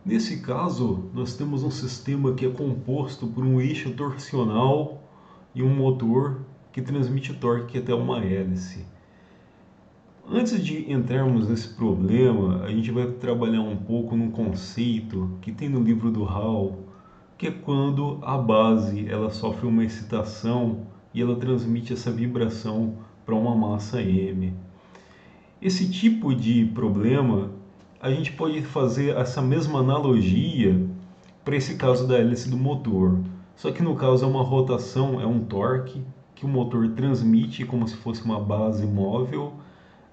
Nesse caso, nós temos um sistema que é composto por um eixo torcional e um motor que transmite torque até uma hélice. Antes de entrarmos nesse problema, a gente vai trabalhar um pouco num conceito que tem no livro do Hall, que é quando a base ela sofre uma excitação e ela transmite essa vibração para uma massa m. Esse tipo de problema, a gente pode fazer essa mesma analogia para esse caso da hélice do motor. Só que no caso é uma rotação, é um torque que o motor transmite como se fosse uma base móvel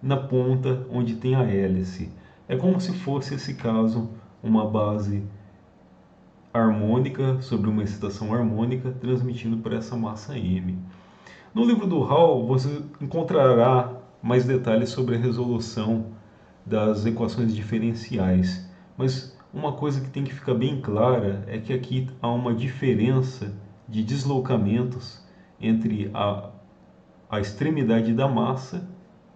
na ponta onde tem a hélice. É como se fosse esse caso uma base harmônica sobre uma excitação harmônica transmitindo para essa massa m. No livro do Hall você encontrará mais detalhes sobre a resolução das equações diferenciais, mas uma coisa que tem que ficar bem clara é que aqui há uma diferença de deslocamentos entre a extremidade da massa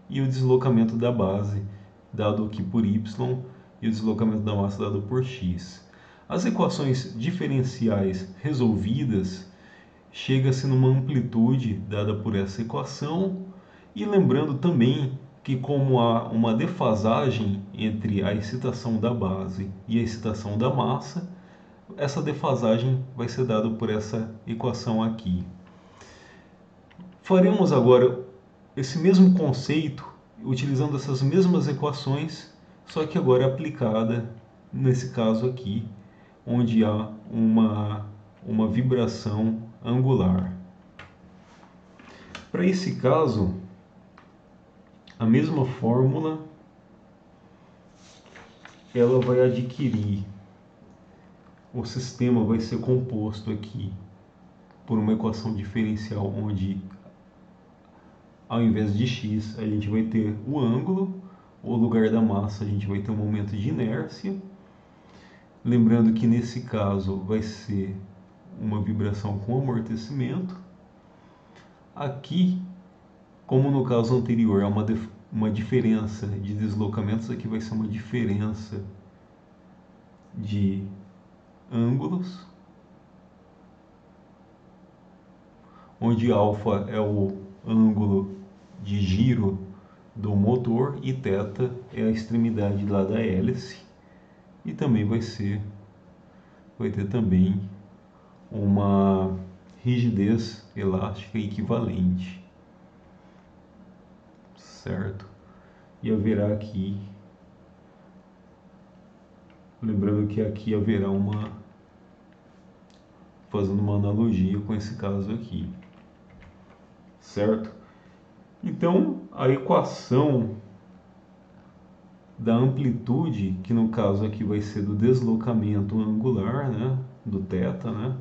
e o deslocamento da base, dado aqui por y, e o deslocamento da massa dado por x. As equações diferenciais resolvidas chega-se numa amplitude dada por essa equação, e lembrando também que como há uma defasagem entre a excitação da base e a excitação da massa, essa defasagem vai ser dada por essa equação aqui. Faremos agora esse mesmo conceito utilizando essas mesmas equações, só que agora aplicada nesse caso aqui, onde há uma vibração angular. Para esse caso, a mesma fórmula ela vai adquirir, o sistema vai ser composto aqui por uma equação diferencial onde ao invés de x a gente vai ter o ângulo, o lugar da massa a gente vai ter um momento de inércia. Lembrando que nesse caso vai ser uma vibração com amortecimento. Aqui, como no caso anterior, é uma diferença de deslocamentos, aqui vai ser uma diferença de ângulos, onde alfa é o ângulo de giro do motor e θ é a extremidade lá da hélice, e também vai ter também uma rigidez elástica equivalente, certo? E haverá aqui, lembrando que aqui haverá fazendo uma analogia com esse caso aqui, certo? Então, a equação da amplitude, que no caso aqui vai ser do deslocamento angular, né, do θ, né,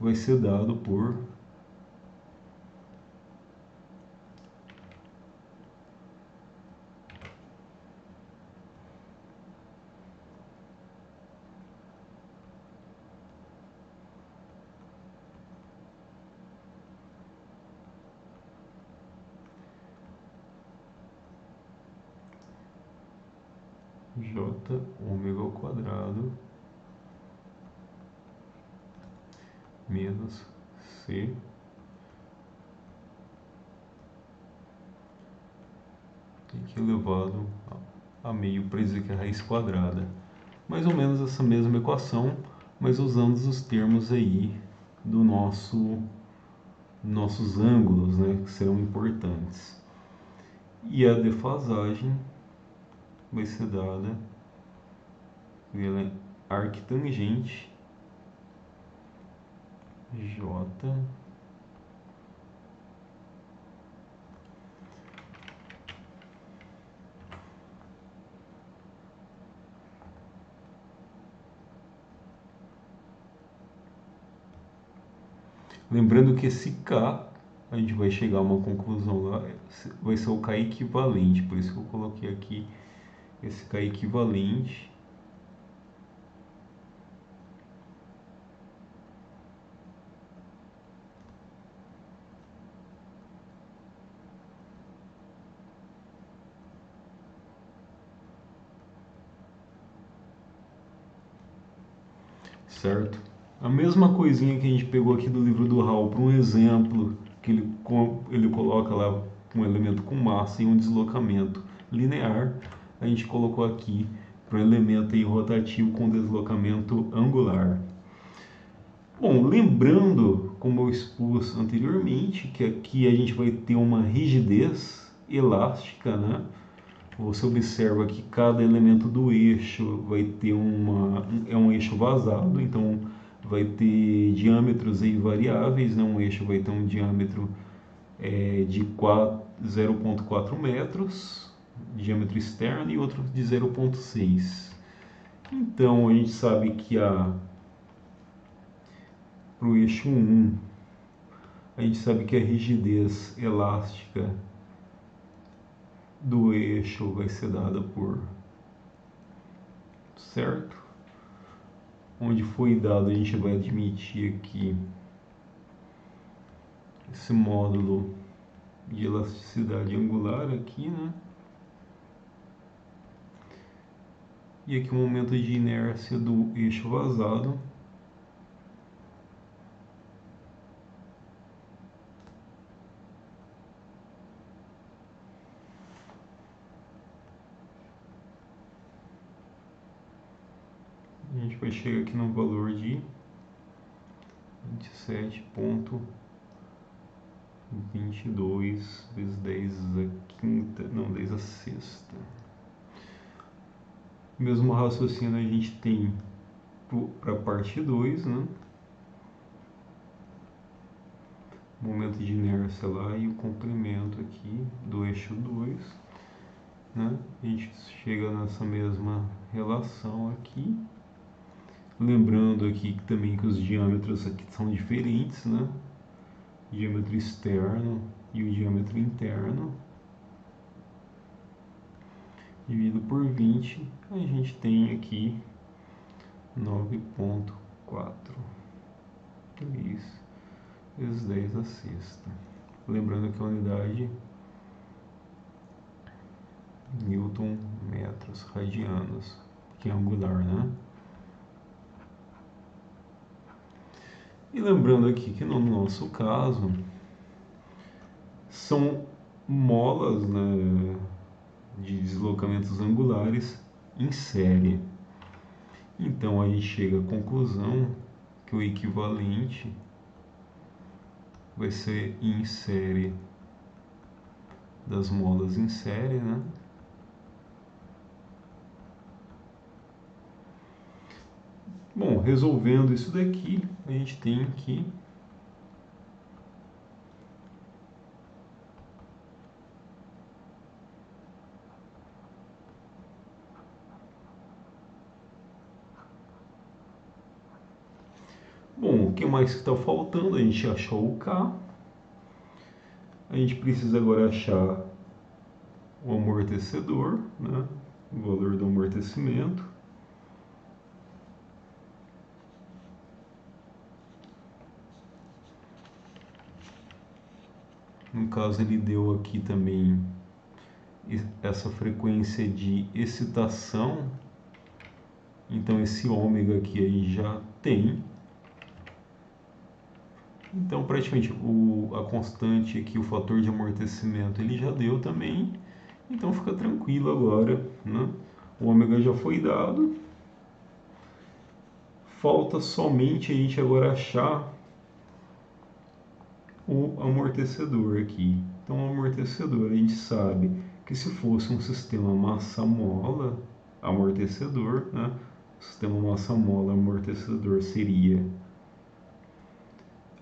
vai ser dado por J ômega ao quadrado menos C aqui elevado a meio para dizer que é a raiz quadrada. Mais ou menos essa mesma equação, mas usando os termos aí do nossos ângulos, né, que serão importantes. E a defasagem vai ser dada pela arctangente J lembrando que esse K, a gente vai chegar a uma conclusão lá, vai ser o K equivalente, por isso que eu coloquei aqui esse K equivalente. certo? A mesma coisinha que a gente pegou aqui do livro do Hall para um exemplo que ele coloca lá um elemento com massa e um deslocamento linear, a gente colocou aqui para um elemento aí rotativo com deslocamento angular. Bom, lembrando, como eu expus anteriormente, que aqui a gente vai ter uma rigidez elástica, né? Você observa que cada elemento do eixo vai ter um eixo vazado, então vai ter diâmetros aí variáveis, né? Um eixo vai ter um diâmetro de 0,4 metros, diâmetro externo, e outro de 0,6. Então a gente sabe que para o eixo 1, a gente sabe que a rigidez elástica do eixo vai ser dada por, certo? Onde foi dado, a gente vai admitir aqui esse módulo de elasticidade angular aqui, né? E aqui o momento de inércia do eixo vazado. A gente vai chegar aqui no valor de 27,22 vezes 10 a quinta, não, 10 a sexta. Mesmo raciocínio a gente tem para a parte 2, né? Momento de inércia lá e o comprimento aqui do eixo 2, né? A gente chega nessa mesma relação aqui. Lembrando aqui também que os diâmetros aqui são diferentes, né? O diâmetro externo e o diâmetro interno. Dividido por 20, a gente tem aqui 9,43 vezes 10 a sexta. Lembrando que a unidade Newton metros radianos, que é angular, né? E lembrando aqui que no nosso caso são molas, né, de deslocamentos angulares em série. Então a gente chega à conclusão que o equivalente vai ser em série das molas em série, né? Bom, resolvendo isso daqui, a gente tem que bom, o que mais que está faltando? A gente achou o K. A gente precisa agora achar o amortecedor, né? O valor do amortecimento. No caso, ele deu aqui também essa frequência de excitação. Então, esse ômega aqui a gente já tem. Então, praticamente, a constante aqui, o fator de amortecimento, ele já deu também. Então, fica tranquilo agora, né? O ômega já foi dado. Falta somente a gente agora achar o amortecedor aqui. Então, o amortecedor, a gente sabe que se fosse um sistema massa-mola amortecedor, né? O sistema massa-mola amortecedor seria,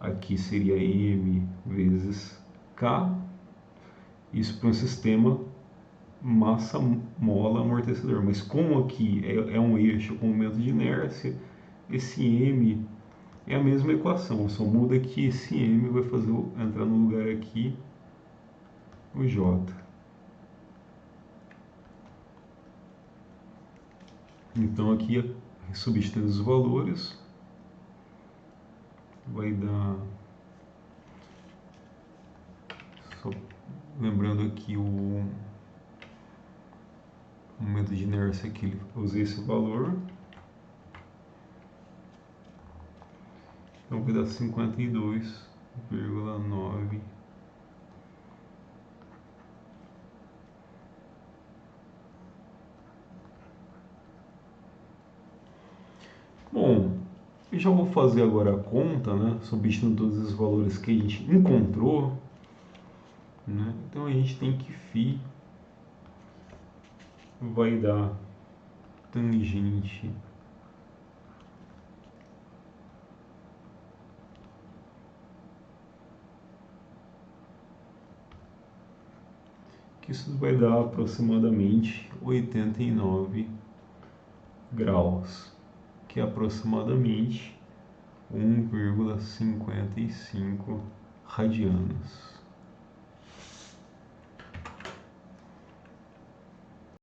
aqui seria M vezes K, isso para um sistema massa-mola amortecedor. Mas como aqui é um eixo com momento de inércia, esse M é a mesma equação, só muda que esse M vai fazer entrar no lugar aqui o J. Então aqui, substituindo os valores, vai dar, só lembrando aqui o momento de inércia aqui, eu usei esse valor, Então vai dar 52,9. Bom, eu já vou fazer agora a conta, né? Substituindo todos os valores que a gente encontrou, né? Então a gente tem que φ vai dar tangente que isso vai dar aproximadamente 89 graus, que é aproximadamente 1,55 radianos.